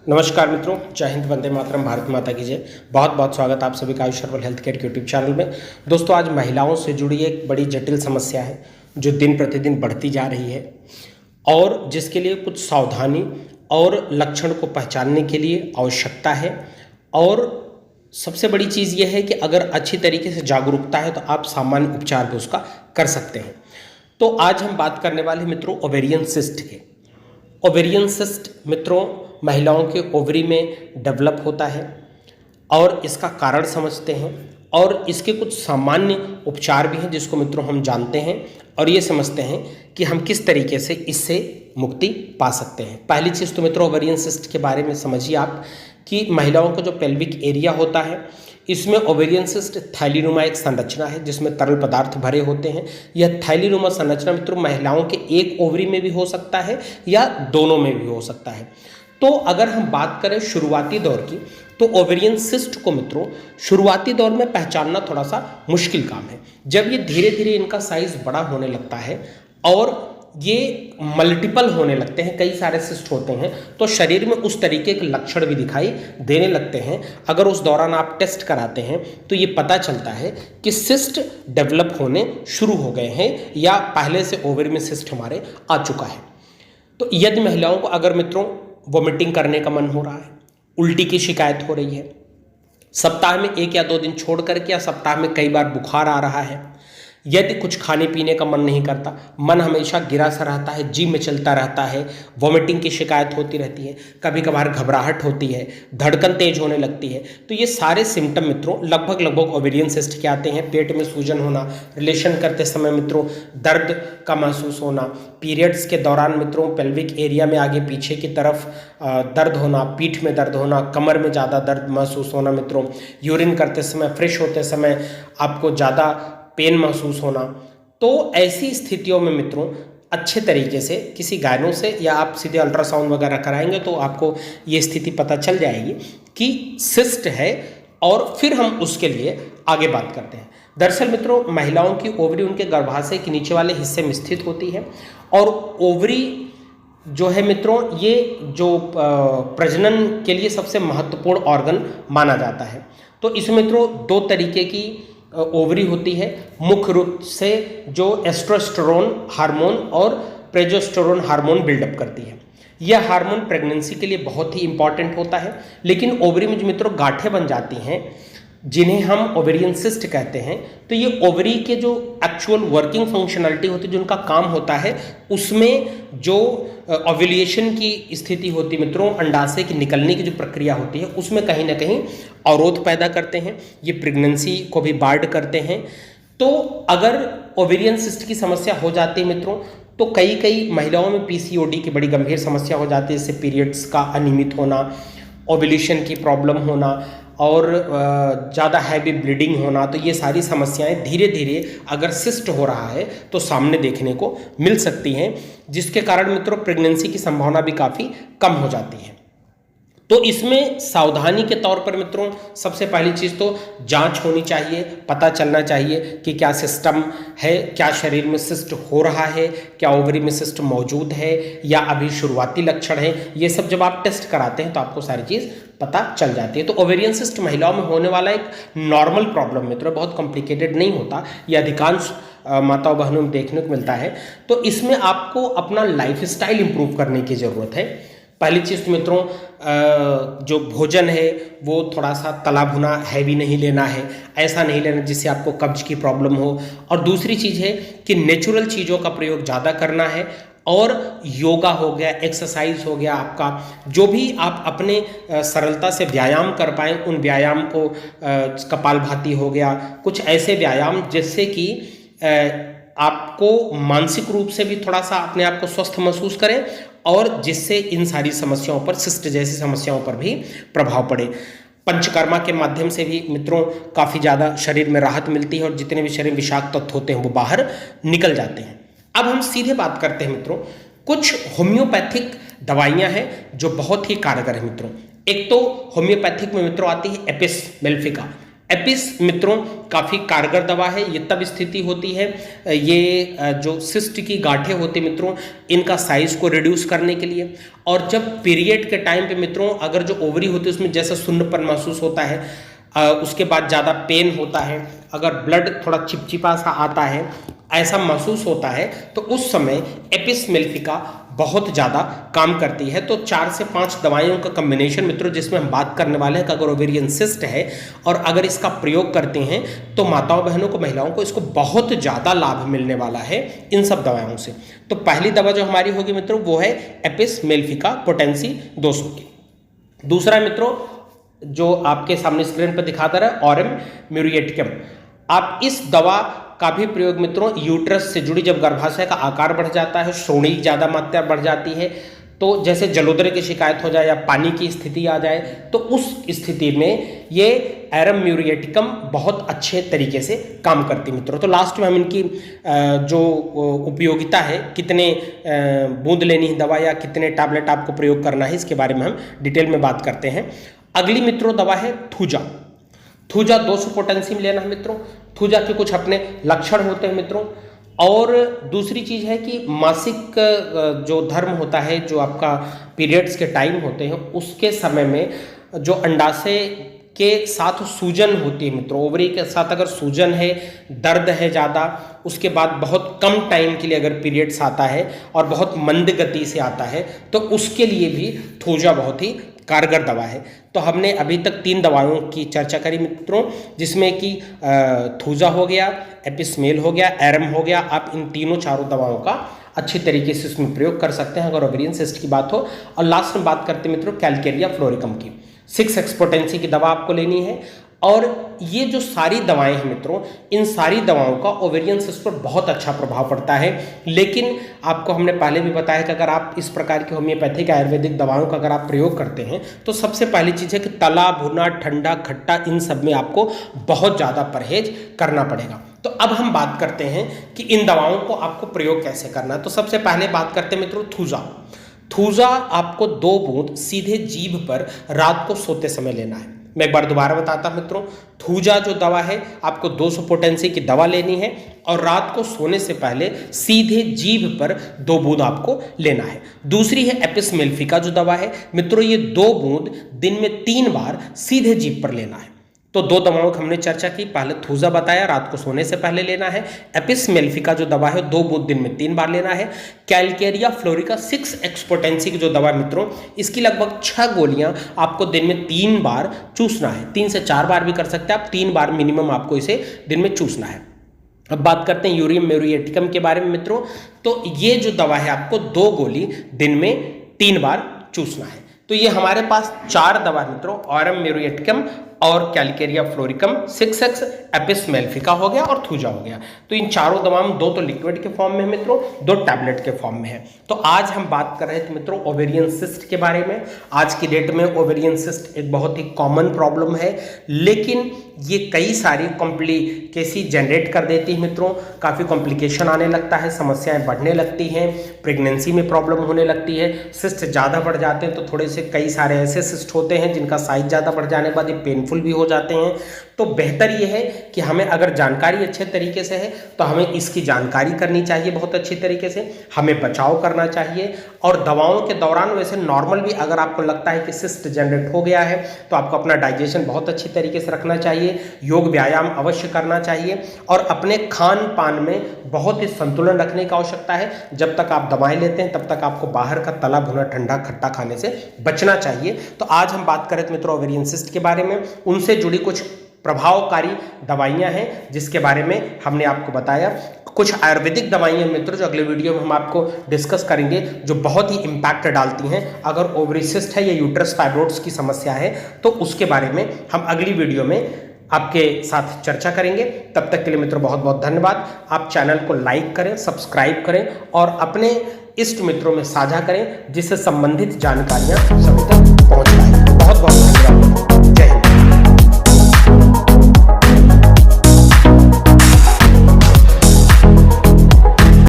नमस्कार मित्रों, जय हिंद, वंदे मातरम, भारत माता की जय। बहुत बहुत स्वागत आप सभी का आयुष हर्बल हेल्थ केयर के यूट्यूब चैनल में। दोस्तों, आज महिलाओं से जुड़ी एक बड़ी जटिल समस्या है जो दिन प्रतिदिन बढ़ती जा रही है और जिसके लिए कुछ सावधानी और लक्षण को पहचानने के लिए आवश्यकता है। और सबसे बड़ी चीज़ यह है कि अगर अच्छी तरीके से जागरूकता है तो आप सामान्य उपचार भी उसका कर सकते हैं। तो आज हम बात करने वाले मित्रों ओवेरियन सिस्ट के। ओवेरियन सिस्ट मित्रों महिलाओं के ओवरी में डेवलप होता है और इसका कारण समझते हैं और इसके कुछ सामान्य उपचार भी हैं जिसको मित्रों हम जानते हैं और ये समझते हैं कि हम किस तरीके से इससे मुक्ति पा सकते हैं। पहली चीज़ तो मित्रों ओवेरियन सिस्ट के बारे में समझिए आप कि महिलाओं का जो पेल्विक एरिया होता है इसमें ओवेरियन सिस्ट थैलीनुमा एक संरचना है जिसमें तरल पदार्थ भरे होते हैं। यह थैलीनुमा संरचना मित्रों महिलाओं के एक ओवरी में भी हो सकता है या दोनों में भी हो सकता है। तो अगर हम बात करें शुरुआती दौर की तो ओवेरियन सिस्ट को मित्रों शुरुआती दौर में पहचानना थोड़ा सा मुश्किल काम है। जब ये धीरे धीरे इनका साइज बड़ा होने लगता है और ये मल्टीपल होने लगते हैं, कई सारे सिस्ट होते हैं, तो शरीर में उस तरीके के लक्षण भी दिखाई देने लगते हैं। अगर उस दौरान आप टेस्ट कराते हैं तो ये पता चलता है कि सिस्ट डेवलप होने शुरू हो गए हैं या पहले से ओवरी में सिस्ट हमारे आ चुका है। तो यदि महिलाओं को अगर मित्रों वोमिटिंग करने का मन हो रहा है, उल्टी की शिकायत हो रही है, सप्ताह में 1 या 2 दिन छोड़ करके या सप्ताह में कई बार बुखार आ रहा है, यदि कुछ खाने पीने का मन नहीं करता, मन हमेशा गिरा सा रहता है, जी में चलता रहता है, वोमिटिंग की शिकायत होती रहती है, कभी कभार घबराहट होती है, धड़कन तेज होने लगती है, तो ये सारे सिम्टम मित्रों लगभग ओवेरियन सिस्ट के आते हैं। पेट में सूजन होना, रिलेशन करते समय मित्रों दर्द का महसूस होना, पीरियड्स के दौरान मित्रों पेल्विक एरिया में आगे पीछे की तरफ दर्द होना, पीठ में दर्द होना, कमर में ज़्यादा दर्द महसूस होना मित्रों, यूरिन करते समय, फ्रेश होते समय आपको ज़्यादा पेन महसूस होना। तो ऐसी स्थितियों में मित्रों अच्छे तरीके से किसी गायनो से या आप सीधे अल्ट्रासाउंड वगैरह कराएंगे तो आपको ये स्थिति पता चल जाएगी कि सिस्ट है और फिर हम उसके लिए आगे बात करते हैं। दरअसल मित्रों महिलाओं की ओवरी उनके गर्भाशय के नीचे वाले हिस्से में स्थित होती है और ओवरी जो है मित्रों ये जो प्रजनन के लिए सबसे महत्वपूर्ण ऑर्गन माना जाता है। तो इसमें मित्रों 2 तरीके की ओवरी होती है, मुख्य रूप से जो एस्ट्रोस्टेरोन हार्मोन और प्रोजेस्टेरोन हार्मोन बिल्डअप करती है। यह हार्मोन प्रेगनेंसी के लिए बहुत ही इंपॉर्टेंट होता है, लेकिन ओवरी में जो मित्रों गांठें बन जाती हैं जिन्हें हम ओवेरियन सिस्ट कहते हैं, तो ये ओवरी के जो एक्चुअल वर्किंग फंक्शनलिटी होती है, जो उनका काम होता है, उसमें जो ओव्यूलेशन की स्थिति होती है मित्रों, अंडाशय की निकलने की जो प्रक्रिया होती है उसमें कहीं ना कहीं अवरोध पैदा करते हैं। ये प्रेगनेंसी को भी बार्ड करते हैं। तो अगर ओवेरियन सिस्ट की समस्या हो जाती है मित्रों तो कई महिलाओं में पीसीओडी की बड़ी गंभीर समस्या हो जाती है, इससे पीरियड्स का अनियमित होना, ओव्यूलेशन की प्रॉब्लम होना और ज़्यादा हैवी ब्लीडिंग होना। तो ये सारी समस्याएं धीरे धीरे अगर सिस्ट हो रहा है तो सामने देखने को मिल सकती हैं, जिसके कारण मित्रों प्रेगनेंसी की संभावना भी काफ़ी कम हो जाती है। तो इसमें सावधानी के तौर पर मित्रों सबसे पहली चीज़ तो जांच होनी चाहिए, पता चलना चाहिए कि क्या सिस्टम है, क्या शरीर में सिस्ट हो रहा है, क्या ओवरी में सिस्ट मौजूद है या अभी शुरुआती लक्षण है। ये सब जब आप टेस्ट कराते हैं तो आपको सारी चीज़ पता चल जाती है। तो ओवेरियन सिस्ट महिलाओं में होने वाला एक नॉर्मल प्रॉब्लम मित्रों, बहुत कॉम्प्लिकेटेड नहीं होता, ये अधिकांश माताओं बहनों में देखने को मिलता है। तो इसमें आपको अपना लाइफस्टाइल इंप्रूव करने की ज़रूरत है। पहली चीज़ मित्रों जो भोजन है वो थोड़ा सा तला भुना हैवी नहीं लेना है, ऐसा नहीं लेना जिससे आपको कब्ज की प्रॉब्लम हो। और दूसरी चीज़ है कि नेचुरल चीज़ों का प्रयोग ज़्यादा करना है और योगा हो गया, एक्सरसाइज हो गया, आपका जो भी आप अपने सरलता से व्यायाम कर पाएँ उन व्यायाम को, कपालभाति हो गया, कुछ ऐसे व्यायाम जिससे कि आपको मानसिक रूप से भी थोड़ा सा अपने आप को स्वस्थ महसूस करें और जिससे इन सारी समस्याओं पर, सिस्ट जैसी समस्याओं पर भी प्रभाव पड़े। पंचकर्मा के माध्यम से भी मित्रों काफ़ी ज़्यादा शरीर में राहत मिलती है और जितने भी शरीर विषाक्त तत्व होते हैं वो बाहर निकल जाते हैं। अब हम सीधे बात करते हैं मित्रों, कुछ होम्योपैथिक दवाइयाँ हैं जो बहुत ही कारगर है मित्रों। एक तो होम्योपैथिक में मित्रों आती है एपिस मेलिफिका। एपिस मित्रों काफ़ी कारगर दवा है। ये तब स्थिति होती है, ये जो सिस्ट की गांठें होती हैं मित्रों, इनका साइज को रिड्यूस करने के लिए। और जब पीरियड के टाइम पे मित्रों अगर जो ओवरी होती है उसमें जैसा सुन्नपन महसूस होता है, उसके बाद ज़्यादा पेन होता है, अगर ब्लड थोड़ा चिपचिपा सा आता है, ऐसा महसूस होता है, तो उस समय एपिस मेलिफिका बहुत ज़्यादा काम करती है। तो 4 से 5 दवाइयों का कम्बिनेशन मित्रों जिसमें हम बात करने वाले हैं कि अगर ओवेरियन सिस्ट है और अगर इसका प्रयोग करते हैं तो माताओं बहनों को, महिलाओं को इसको बहुत ज़्यादा लाभ मिलने वाला है इन सब दवाओं से। तो पहली दवा जो हमारी होगी मित्रों वो है एपिस मेलिफिका पोटेंसी 200 की। दूसरा मित्रों जो आपके सामने स्क्रीन पर दिखाता रहा ऑरम म्यूरिएटिकम। आप इस दवा का भी प्रयोग मित्रों यूट्रस से जुड़ी, जब गर्भाशय का आकार बढ़ जाता है, श्रोणि ज़्यादा मात्रा बढ़ जाती है, तो जैसे जलोदर की शिकायत हो जाए या पानी की स्थिति आ जाए, तो उस स्थिति में ये एरम म्यूरिएटिकम बहुत अच्छे तरीके से काम करती है मित्रों। तो लास्ट में हम इनकी जो उपयोगिता है, कितने बूंद लेनी है दवा या कितने टैबलेट आपको प्रयोग करना है, इसके बारे में हम डिटेल में बात करते हैं। अगली मित्रों दवा है थूजा। थूजा 200 पोटेंसी में लेना है मित्रों। थूजा के कुछ अपने लक्षण होते हैं मित्रों। और दूसरी चीज़ है कि मासिक जो धर्म होता है, जो आपका पीरियड्स के टाइम होते हैं, उसके समय में जो अंडाशय के साथ सूजन होती है मित्रों, ओवरी के साथ अगर सूजन है, दर्द है ज़्यादा, उसके बाद बहुत कम टाइम के लिए अगर पीरियड्स आता है और बहुत मंद गति से आता है, तो उसके लिए भी थूजा बहुत ही कारगर दवा है। तो हमने अभी तक 3 दवाओं की चर्चा करी मित्रों, जिसमें कि थूजा हो गया, एपिसमेल हो गया, एरम हो गया। आप इन तीनों चारों दवाओं का अच्छी तरीके से इसमें प्रयोग कर सकते हैं अगर ओवेरियन सिस्ट की बात हो। और लास्ट में बात करते हैं मित्रों कैलकेरिया फ्लोरिकम की। 6x पोटेंसी की दवा आपको लेनी है। और ये जो सारी दवाएं हैं मित्रों, इन सारी दवाओं का ओवेरियन सिस्ट पर बहुत अच्छा प्रभाव पड़ता है। लेकिन आपको हमने पहले भी बताया कि अगर आप इस प्रकार की होम्योपैथिक आयुर्वेदिक दवाओं का अगर आप प्रयोग करते हैं तो सबसे पहली चीज़ है कि तला भुना, ठंडा, खट्टा, इन सब में आपको बहुत ज़्यादा परहेज करना पड़ेगा। तो अब हम बात करते हैं कि इन दवाओं को आपको प्रयोग कैसे करना है। तो सबसे पहले बात करते हैं मित्रों थूजा। थूजा आपको 2 बूंद सीधे जीभ पर रात को सोते समय लेना है। मैं एक बार दोबारा बताता हूं मित्रों, थूजा जो दवा है आपको 200 पोटेंसी की दवा लेनी है और रात को सोने से पहले सीधे जीभ पर 2 बूंद आपको लेना है। दूसरी है एपिस मेलिफिका जो दवा है मित्रों, ये 2 बूंद दिन में 3 बार सीधे जीभ पर लेना है। तो 2 दवाओं की हमने चर्चा की। पहले थूजा बताया, रात को सोने से पहले लेना है। एपिस मेलिफिका जो दवा है 2 बूंद दिन में 3 बार लेना है। कैलकेरिया फ्लोरिका 6x पोटेंसी की जो दवा मित्रों, इसकी लगभग 6 गोलियां आपको दिन में 3 बार चूसना है। 3 से 4 बार भी कर सकते हैं आप, 3 बार मिनिमम आपको इसे दिन में चूसना है। अब बात करते हैं यूरियम म्यूरिएटिकम के बारे में मित्रों। तो ये जो दवा है आपको 2 गोली दिन में 3 बार चूसना है। तो ये हमारे पास 4 दवा मित्रों, ऑरम म्यूरिएटिकम और कैलकेरिया फ्लोरिकम, 6x, एपिस मेलिफिका हो गया और थूजा हो गया। तो इन चारों दवाओं में 2 तो लिक्विड के फॉर्म में है मित्रों, 2 टैबलेट के फॉर्म में है। तो आज हम बात कर रहे थे मित्रों ओवेरियन सिस्ट के बारे में। आज की डेट में ओवेरियन सिस्ट एक बहुत ही कॉमन प्रॉब्लम है, लेकिन ये कई सारी कॉम्प्लिकेसी जनरेट कर देती है मित्रों। काफ़ी कॉम्प्लिकेशन आने लगता है, समस्याएं बढ़ने लगती हैं, प्रेगनेंसी में प्रॉब्लम होने लगती है, सिस्ट ज़्यादा बढ़ जाते हैं। तो थोड़े से कई सारे ऐसे सिस्ट होते हैं जिनका साइज ज़्यादा बढ़ जाने के बाद ये पेनफुल भी हो जाते हैं। तो बेहतर ये है कि हमें अगर जानकारी अच्छे तरीके से है तो हमें इसकी जानकारी करनी चाहिए बहुत अच्छी तरीके से, हमें बचाव करना चाहिए। और दवाओं के दौरान वैसे नॉर्मल भी अगर आपको लगता है कि सिस्ट जनरेट हो गया है तो आपको अपना डाइजेशन बहुत अच्छी तरीके से रखना चाहिए, योग व्यायाम अवश्य करना चाहिए और अपने खान पान में बहुत ही संतुलन रखने की आवश्यकता है। जब तक आप दवाएं लेते हैं तब तक आपको बाहर का तला भुना, ठंडा, खट्टा खाने से बचना चाहिए। तो आज हम बात करें मित्रों ओवेरियन सिस्ट के बारे में, उनसे जुड़ी कुछ प्रभावकारी दवाइयां हैं जिसके बारे में हमने आपको बताया। कुछ आयुर्वेदिक दवाइयां मित्रों जो अगले वीडियो में हम आपको डिस्कस करेंगे, जो बहुत ही इम्पैक्ट डालती हैं अगर ओवरी सिस्ट है या यूट्रस फाइब्रोइड्स की समस्या है, तो उसके बारे में हम अगली वीडियो में आपके साथ चर्चा करेंगे। तब तक के लिए मित्रों बहुत बहुत धन्यवाद। आप चैनल को लाइक करें, सब्सक्राइब करें और अपने इष्ट मित्रों में साझा करें जिससे संबंधित जानकारियां सभी तक पहुंच पाए। बहुत बहुत